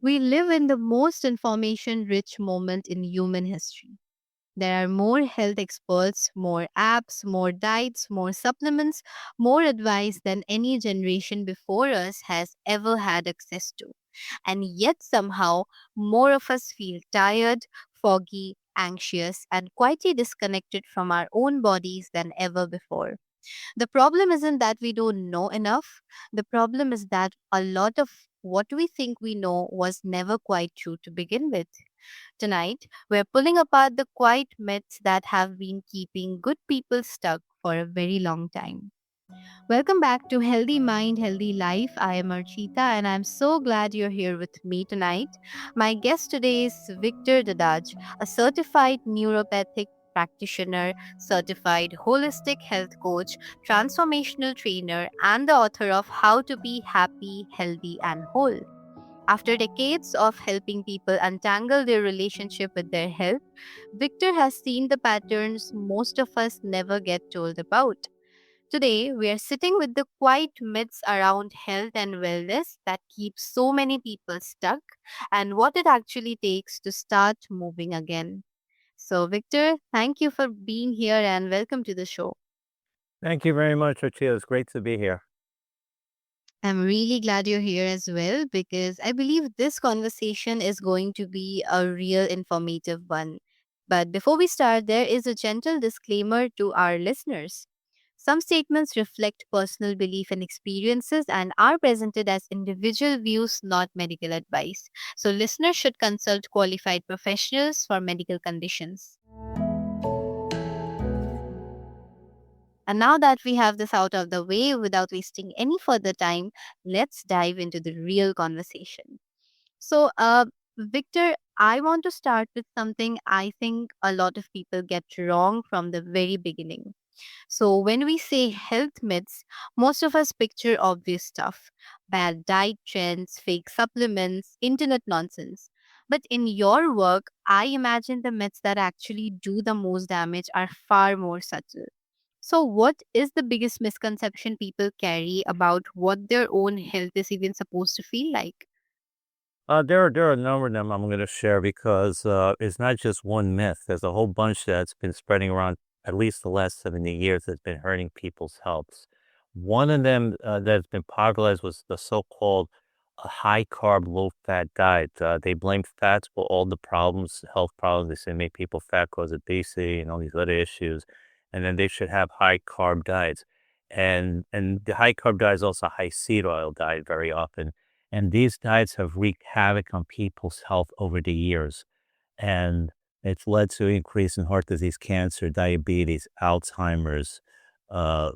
We live in the most information rich moment in human history. There are more health experts, more apps, more diets, more supplements, more advice than any generation before us has ever had access to. And yet, somehow, more of us feel tired, foggy, anxious, and quietly disconnected from our own bodies than ever before. The problem isn't that we don't know enough. The problem is that a lot of what we think we know was never quite true to begin with. Tonight, we're pulling apart the quiet myths that have been keeping good people stuck for a very long time. Welcome back to Healthy Mind, Healthy Life. I am Archita and I'm so glad you're here with me tonight. My guest today is Victor Dedaj, a certified neuropathic practitioner, certified holistic health coach, transformational trainer, and the author of How to Be Happy, Healthy, and Whole. After decades of helping people untangle their relationship with their health, Victor has seen the patterns most of us never get told about. Today, we are sitting with the quiet myths around health and wellness that keep so many people stuck and what it actually takes to start moving again. So, Victor, thank you for being here and welcome to the show. Thank you very much, Archie. It's great to be here. I'm really glad you're here as well because I believe this conversation is going to be a real informative one. But before we start, there is a gentle disclaimer to our listeners. Some statements reflect personal belief and experiences and are presented as individual views, not medical advice. So, listeners should consult qualified professionals for medical conditions. And now that we have this out of the way without wasting any further time, let's dive into the real conversation. So, Victor, I want to start with something I think a lot of people get wrong from the very beginning. So, when we say health myths, most of us picture obvious stuff: bad diet trends, fake supplements, internet nonsense. But in your work, I imagine the myths that actually do the most damage are far more subtle. So, what is the biggest misconception people carry about what their own health is even supposed to feel like? There are a number of them I'm going to share because it's not just one myth. There's a whole bunch that's been spreading around at least the last 70 years that's been hurting people's healths. One of them that's been popularized was the so-called high carb, low fat diet. They blame fats for all the problems, health problems. They say make people fat cause obesity and all these other issues, and then they should have high carb diets. And the high carb diet is also a high seed oil diet very often, and these diets have wreaked havoc on people's health over the years. And it's led to increase in heart disease, cancer, diabetes, Alzheimer's. Uh,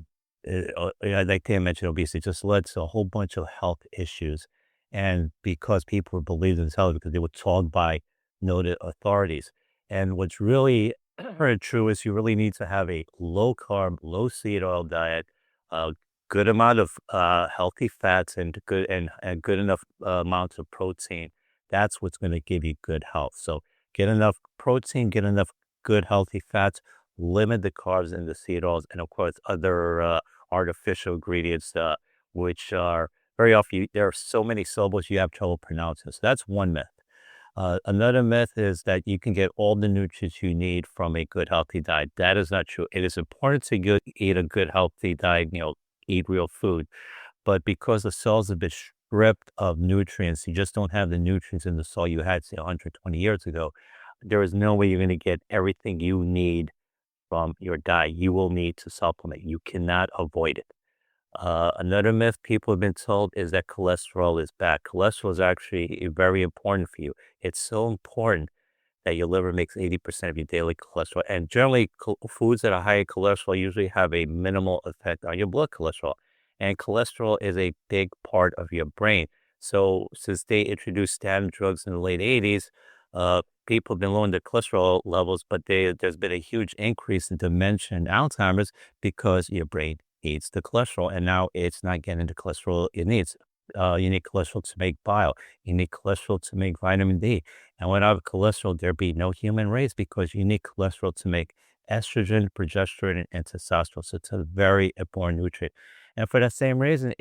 I can't mention obesity, just led to a whole bunch of health issues. And because people believed in this health, because they were told by noted authorities. And what's really true is you really need to have a low carb, low seed oil diet, a good amount of healthy fats, and good enough amounts of protein. That's what's going to give you good health. So get enough protein, get enough good healthy fats, limit the carbs in the seed oils, and of course other artificial ingredients, which are very often there are so many syllables you have trouble pronouncing. So that's one myth. Another myth is that you can get all the nutrients you need from a good, healthy diet. That is not true. It is important to eat a good, healthy diet, eat real food. But because the cells have been stripped of nutrients, you just don't have the nutrients in the soil you had, say, 120 years ago. There is no way you're going to get everything you need from your diet. You will need to supplement. You cannot avoid it. Another myth people have been told is that cholesterol is bad. Cholesterol is actually very important for you. It's so important that your liver makes 80% of your daily cholesterol. And generally, foods that are high in cholesterol usually have a minimal effect on your blood cholesterol. And cholesterol is a big part of your brain. So, since they introduced statin drugs in the late 80s, people have been lowering their cholesterol levels, but there's been a huge increase in dementia and Alzheimer's because your brain needs the cholesterol. And now it's not getting the cholesterol it needs. You need cholesterol to make bile. You need cholesterol to make vitamin D. And without cholesterol, there'd be no human race because you need cholesterol to make estrogen, progesterone, and testosterone. So it's a very important nutrient. And for that same reason,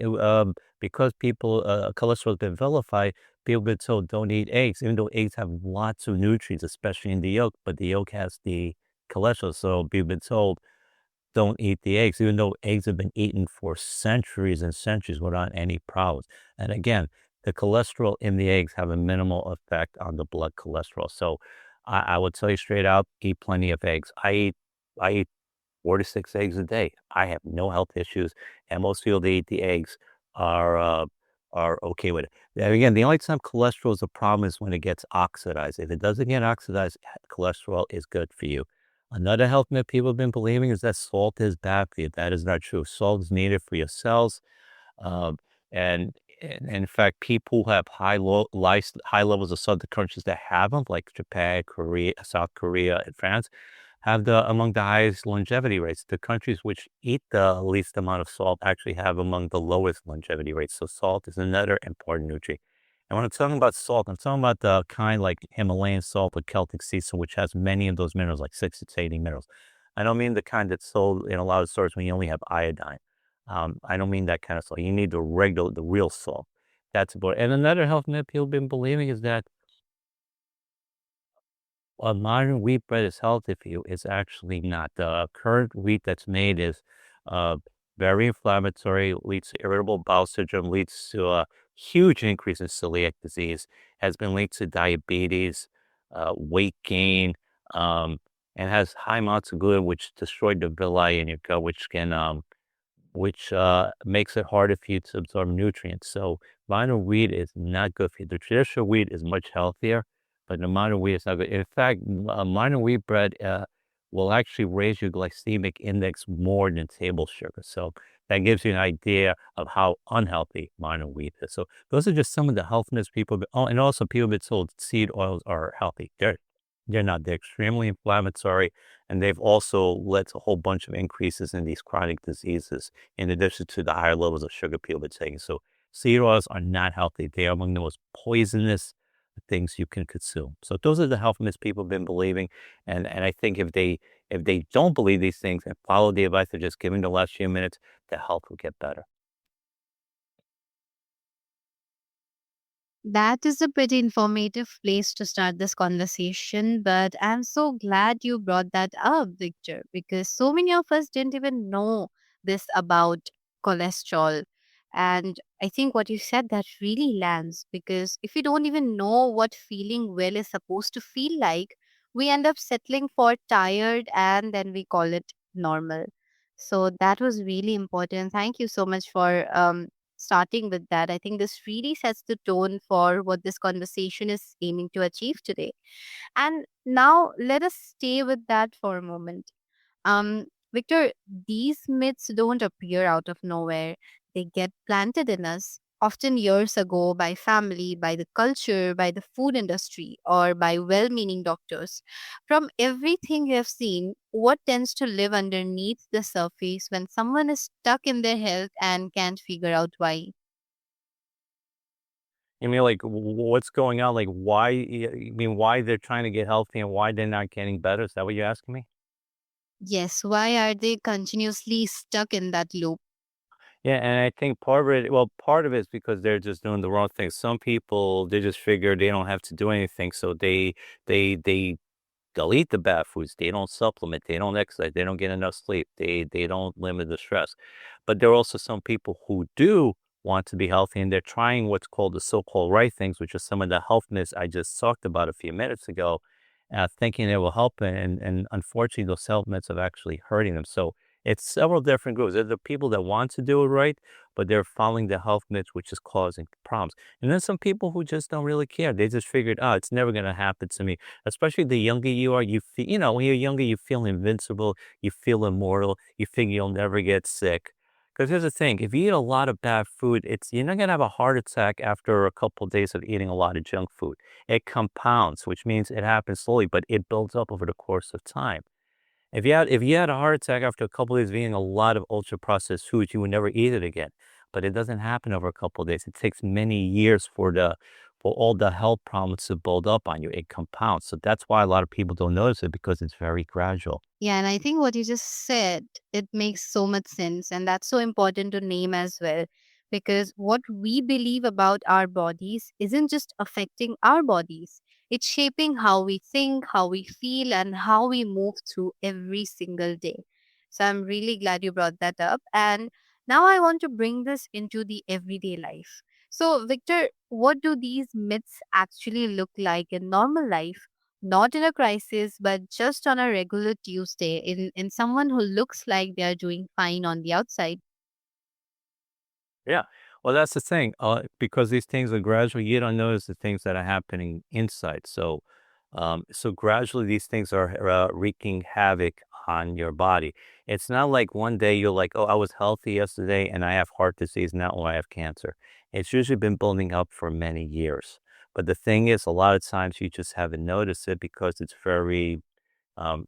because cholesterol has been vilified, People been told don't eat eggs, even though eggs have lots of nutrients, especially in the yolk, but the yolk has the cholesterol. So people been told don't eat the eggs, even though eggs have been eaten for centuries and centuries without any problems. And again, the cholesterol in the eggs have a minimal effect on the blood cholesterol. So I will tell you straight out, eat plenty of eggs. I eat 4 to 6 eggs a day. I have no health issues, and most people that eat the eggs are uh, are okay with it. And again, the only time cholesterol is a problem is when it gets oxidized. If it doesn't get oxidized, cholesterol is good for you. Another health myth people have been believing is that salt is bad for you. That is not true. Salt is needed for your cells, um, and in fact, people who have high levels of southern countries that have them, like Japan, Korea, South Korea, and France, have the among the highest longevity rates. The countries which eat the least amount of salt actually have among the lowest longevity rates. So salt is another important nutrient. And when I'm talking about salt, I'm talking about the kind like Himalayan salt or Celtic sea salt, which has many of those minerals, like 60 to 80 minerals. I don't mean the kind that's sold in a lot of stores when you only have iodine. I don't mean that kind of salt. You need the real salt. That's important. And another health myth people have been believing is that modern wheat bread is healthy for you. It's actually not. The current wheat that's made is uh, very inflammatory, leads to irritable bowel syndrome, leads to a huge increase in celiac disease, has been linked to diabetes, weight gain, um, and has high amounts of gluten, which destroy the villi in your gut, which makes it harder for you to absorb nutrients. So minor wheat is not good for you. The traditional wheat is much healthier, but the minor wheat is not good. In fact, minor wheat bread will actually raise your glycemic index more than table sugar. So that gives you an idea of how unhealthy minor wheat is. So those are just some of the healthiness people. Oh, and also people have been told seed oils are healthy. They're not. They're extremely inflammatory, and they've also led to a whole bunch of increases in these chronic diseases in addition to the higher levels of sugar people are taking. So seed oils are not healthy. They are among the most poisonous things you can consume. So those are the health myths people have been believing. And I think if they don't believe these things and follow the advice of just giving the last few minutes, the health will get better. That is a pretty informative place to start this conversation, but I'm so glad you brought that up, Victor, because so many of us didn't even know this about cholesterol. And I think what you said that really lands because if we don't even know what feeling well is supposed to feel like, we end up settling for tired and then we call it normal. So that was really important. Thank you so much for starting with that. I think this really sets the tone for what this conversation is aiming to achieve today. And now let us stay with that for a moment. Victor, these myths don't appear out of nowhere. They get planted in us, often years ago by family, by the culture, by the food industry, or by well meaning doctors. From everything you have seen, what tends to live underneath the surface when someone is stuck in their health and can't figure out why? You mean like what's going on? Like why? You mean why they're trying to get healthy and why they're not getting better? Is that what you're asking me? Yes, why are they continuously stuck in that loop? Yeah, and I think part of it is because they're just doing the wrong thing. Some people, they just figure they don't have to do anything, so they they'll eat the bad foods. They don't supplement. They don't exercise. They don't get enough sleep. They don't limit the stress. But there are also some people who do want to be healthy, and they're trying what's called the so-called right things, which is some of the health myths I just talked about a few minutes ago, thinking it will help, and unfortunately, those health myths are actually hurting them. So it's several different groups. There's the people that want to do it right, but they're following the health myths, which is causing problems. And then some people who just don't really care. They just figured, oh, it's never going to happen to me. Especially the younger you are, when you're younger, you feel invincible, you feel immortal, you think you'll never get sick. Because here's the thing, if you eat a lot of bad food, you're not gonna have a heart attack after a couple of days of eating a lot of junk food. It compounds, which means it happens slowly, but it builds up over the course of time. If you had a heart attack after a couple of days of eating a lot of ultra processed foods, you would never eat it again. But it doesn't happen over a couple of days. It takes many years for all the health problems to build up on you. It compounds. So that's why a lot of people don't notice it because it's very gradual. Yeah, and I think what you just said, it makes so much sense. And that's so important to name as well. because what we believe about our bodies isn't just affecting our bodies, it's shaping how we think, how we feel, and how we move through every single day. So I'm really glad you brought that up. And now I want to bring this into the everyday life. So, Victor, what do these myths actually look like in normal life? Not in a crisis, but just on a regular Tuesday, in someone who looks like they are doing fine on the outside. Yeah. Well, that's the thing. Because these things are gradual, you don't notice the things that are happening inside. So gradually these things are wreaking havoc on your body. It's not like one day you're like, oh, I was healthy yesterday and I have heart disease now or I have cancer. It's usually been building up for many years. But the thing is, a lot of times you just haven't noticed it because it's very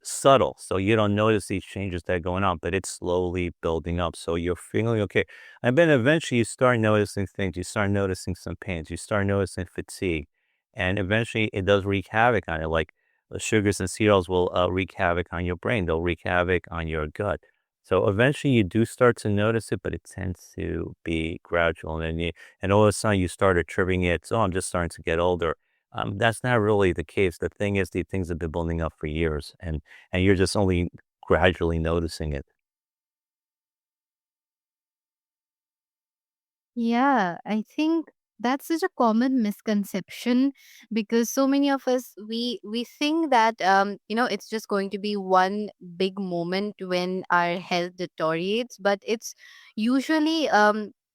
subtle. So you don't notice these changes that are going on, but it's slowly building up. So you're feeling okay. And then eventually you start noticing things. You start noticing some pains. You start noticing fatigue. And eventually it does wreak havoc on it. Like the sugars and cereals will wreak havoc on your brain, they'll wreak havoc on your gut. So eventually you do start to notice it, but it tends to be gradual. And all of a sudden you start attributing it. So I'm just starting to get older. That's not really the case. The thing is, these things have been building up for years, and you're just only gradually noticing it. Yeah, I think that's such a common misconception because so many of us we think that it's just going to be one big moment when our health deteriorates, but it's usually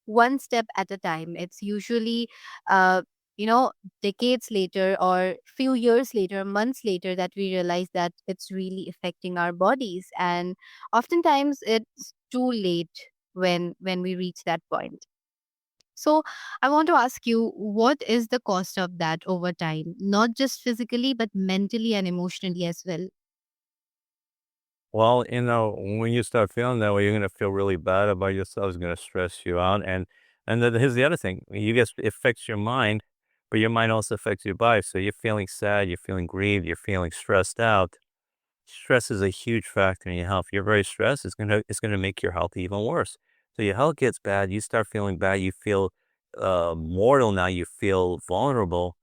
one step at a time. It's usually uh you know decades later or few years later, months later, that we realize that it's really affecting our bodies, and oftentimes it's too late when we reach that point. So, I want to ask you, what is the cost of that over time? Not just physically, but mentally and emotionally as well. Well, when you start feeling that way, you're gonna feel really bad about yourself. It's gonna stress you out, and then here's the other thing: you guess it affects your mind, but your mind also affects your body. So you're feeling sad, you're feeling grieved, you're feeling stressed out. Stress is a huge factor in your health. You're very stressed, it's gonna make your health even worse. So your health gets bad, you start feeling bad, you feel mortal now, you feel vulnerable,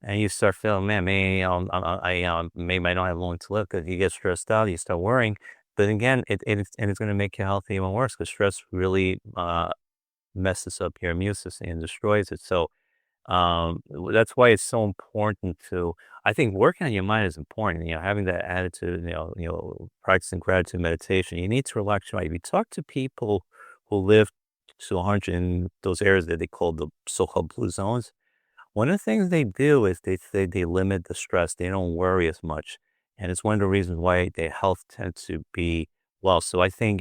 and you start feeling, man, maybe maybe I don't have long to live because you get stressed out, you start worrying. But again, it's gonna make your health even worse because stress really messes up your immune system and destroys it. So that's why it's so important to, I think working on your mind is important, having that attitude, practicing gratitude meditation. You need to relax your mind. If you talk to people who live to 100 in those areas that they call the so-called blue zones, one of the things they do is they say they limit the stress. They don't worry as much. And it's one of the reasons why their health tends to be well. So I think,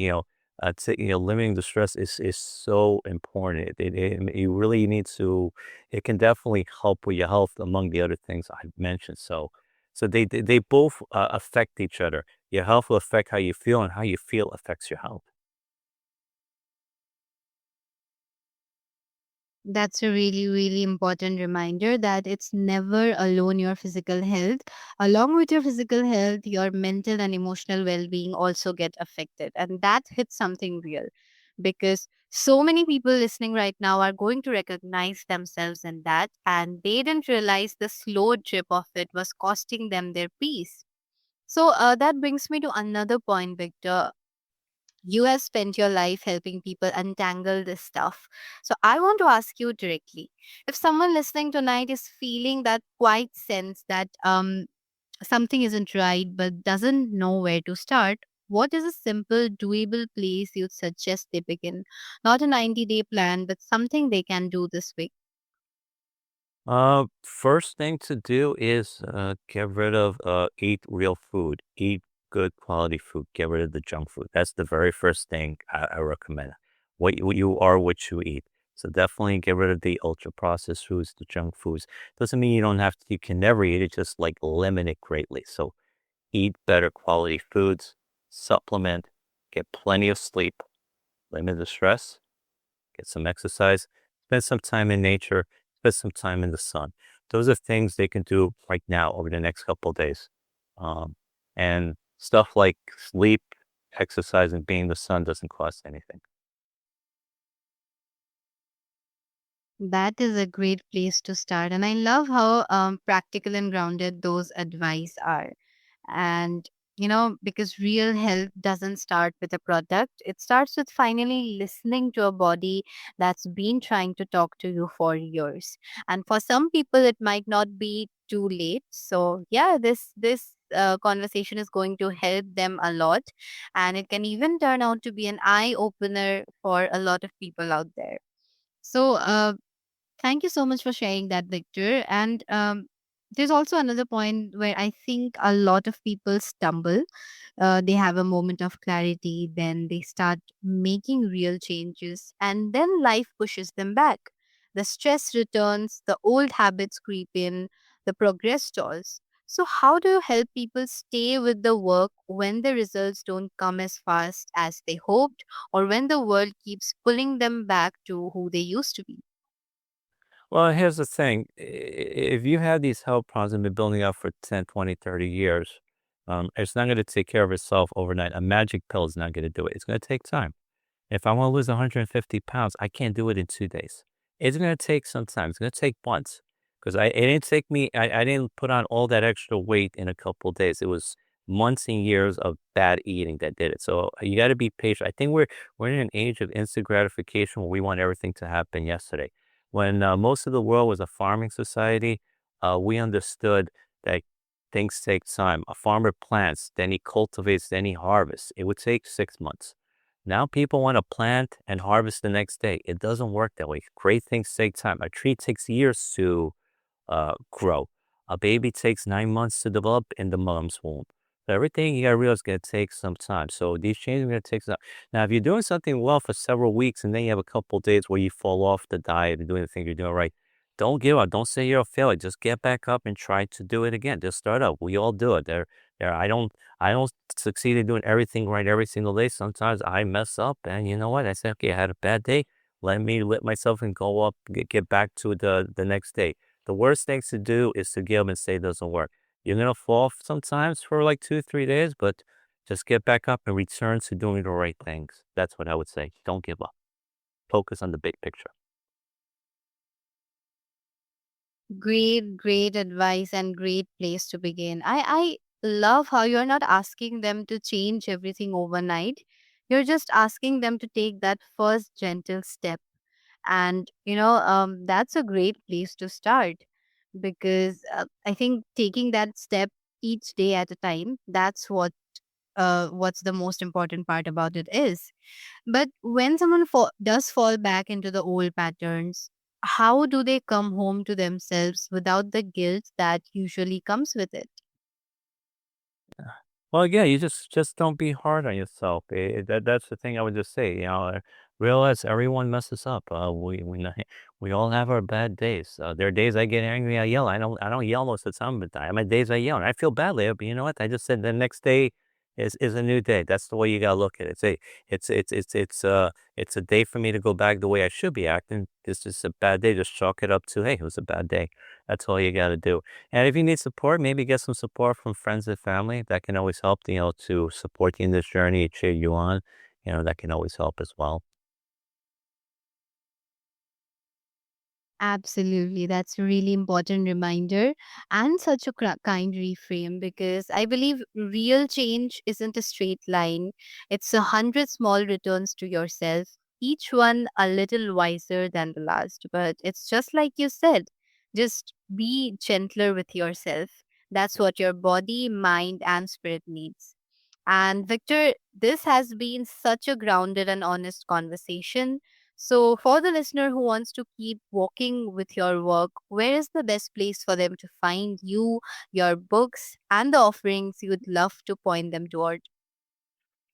limiting the stress is so important. You really need to, it can definitely help with your health among the other things I've mentioned. So they both affect each other. Your health will affect how you feel, and how you feel affects your health. That's a really, really important reminder that it's never alone your physical health. Along with your physical health, your mental and emotional well being also get affected. And that hits something real because so many people listening right now are going to recognize themselves in that, and they didn't realize the slow drip of it was costing them their peace. So that brings me to another point, Victor. You have spent your life helping people untangle this stuff. So I want to ask you directly, if someone listening tonight is feeling that quiet sense that something isn't right but doesn't know where to start, what is a simple, doable place you'd suggest they begin? Not a 90-day plan, but something they can do this week. First thing to do is get rid of eat real food, eat good quality food, get rid of the junk food. That's the very first thing I recommend. What you are, what you eat. So definitely get rid of the ultra processed foods, the junk foods. Doesn't mean you don't have to, you can never eat it, just like limit it greatly. So eat better quality foods, supplement, get plenty of sleep, limit the stress, get some exercise, spend some time in nature, spend some time in the sun. Those are things they can do right now over the next couple of days. Um, and stuff like sleep, exercise, and being in the sun doesn't cost anything. That is a great place to start. And I love how practical and grounded those advice are. And, because real health doesn't start with a product, it starts with finally listening to a body that's been trying to talk to you for years. And for some people, it might not be too late. So, yeah, this conversation is going to help them a lot. And it can even turn out to be an eye opener for a lot of people out there. So, thank you so much for sharing that, Victor. And there's also another point where I think a lot of people stumble. They have a moment of clarity, then they start making real changes, and then life pushes them back. The stress returns, the old habits creep in, the progress stalls. So, how do you help people stay with the work when the results don't come as fast as they hoped, or when the world keeps pulling them back to who they used to be? Well, here's the thing. If you have these health problems that have been building up for 10, 20, 30 years, it's not going to take care of itself overnight. A magic pill is not going to do it. It's going to take time. If I want to lose 150 pounds, I can't do it in 2 days. It's going to take some time. It's going to take months because it didn't take me, I didn't put on all that extra weight in a couple of days. It was months and years of bad eating that did it. So you got to be patient. I think we're in an age of instant gratification where we want everything to happen yesterday. When most of the world was a farming society, we understood that things take time. A farmer plants, then he cultivates, then he harvests. It would take 6 months. Now people want to plant and harvest the next day. It doesn't work that way. Great things take time. A tree takes years to grow. A baby takes 9 months to develop in the mom's womb. So everything you gotta realize is gonna take some time. So these changes are gonna take some. Now, if you're doing something well for several weeks and then you have a couple days where you fall off the diet and doing the thing you're doing right, don't give up. Don't say you're a failure. Just get back up and try to do it again. Just start up. We all do it. There. I don't succeed in doing everything right every single day. Sometimes I mess up, and you know what? I say, okay, I had a bad day. Let myself and go up, get back to the next day. The worst thing to do is to give up and say it doesn't work. You're gonna fall sometimes for like 2, 3 days, but just get back up and return to doing the right things. That's what I would say. Don't give up. Focus on the big picture. Great, great advice and great place to begin. I love how you're not asking them to change everything overnight. You're just asking them to take that first gentle step. And, that's a great place to start because I think taking that step each day at a time, that's what's the most important part about it is. But when someone does fall back into the old patterns, how do they come home to themselves without the guilt that usually comes with it? Well, yeah, you just don't be hard on yourself. That's the thing I would just say. Realize everyone messes up. We all have our bad days. There are days I get angry, I yell. I don't yell most of the time, but I have my days I yell, and I feel badly. But you know what? I just said the next day is a new day. That's the way you gotta look at it. It's a day for me to go back the way I should be acting. This is a bad day. Just chalk it up to, hey, it was a bad day. That's all you gotta do. And if you need support, maybe get some support from friends and family. That can always help, to support you in this journey, cheer you on. That can always help as well. Absolutely. That's a really important reminder and such a kind reframe because I believe real change isn't a straight line. It's 100 small returns to yourself, each one a little wiser than the last. But it's just like you said, just be gentler with yourself. That's what your body, mind, and spirit needs. And Victor, this has been such a grounded and honest conversation. So, for the listener who wants to keep walking with your work, where is the best place for them to find you, your books, and the offerings you'd love to point them toward?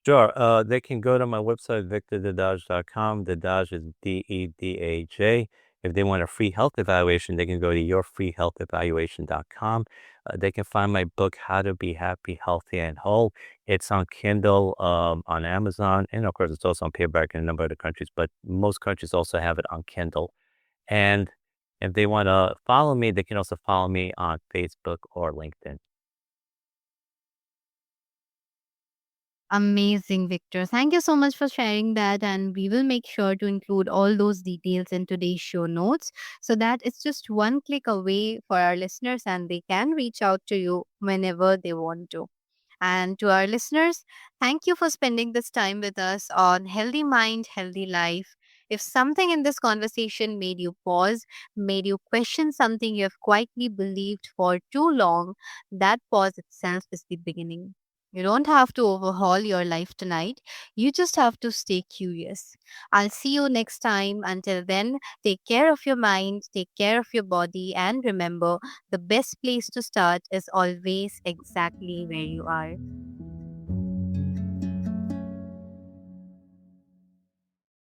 Sure. They can go to my website, victordedaj.com. Dedaj is Dedaj. If they want a free health evaluation, they can go to yourfreehealthevaluation.com. They can find my book, How to Be Happy, Healthy, and Whole. It's on Kindle, on Amazon, and of course, it's also on paperback in a number of other countries, but most countries also have it on Kindle. And if they want to follow me, they can also follow me on Facebook or LinkedIn. Amazing, Victor. Thank you so much for sharing that. And we will make sure to include all those details in today's show notes so that it's just one click away for our listeners and they can reach out to you whenever they want to. And to our listeners, thank you for spending this time with us on Healthy Mind, Healthy Life. If something in this conversation made you pause, made you question something you have quietly believed for too long, that pause itself is the beginning. You don't have to overhaul your life tonight. You just have to stay curious. I'll see you next time. Until then, take care of your mind, take care of your body, and remember the best place to start is always exactly where you are.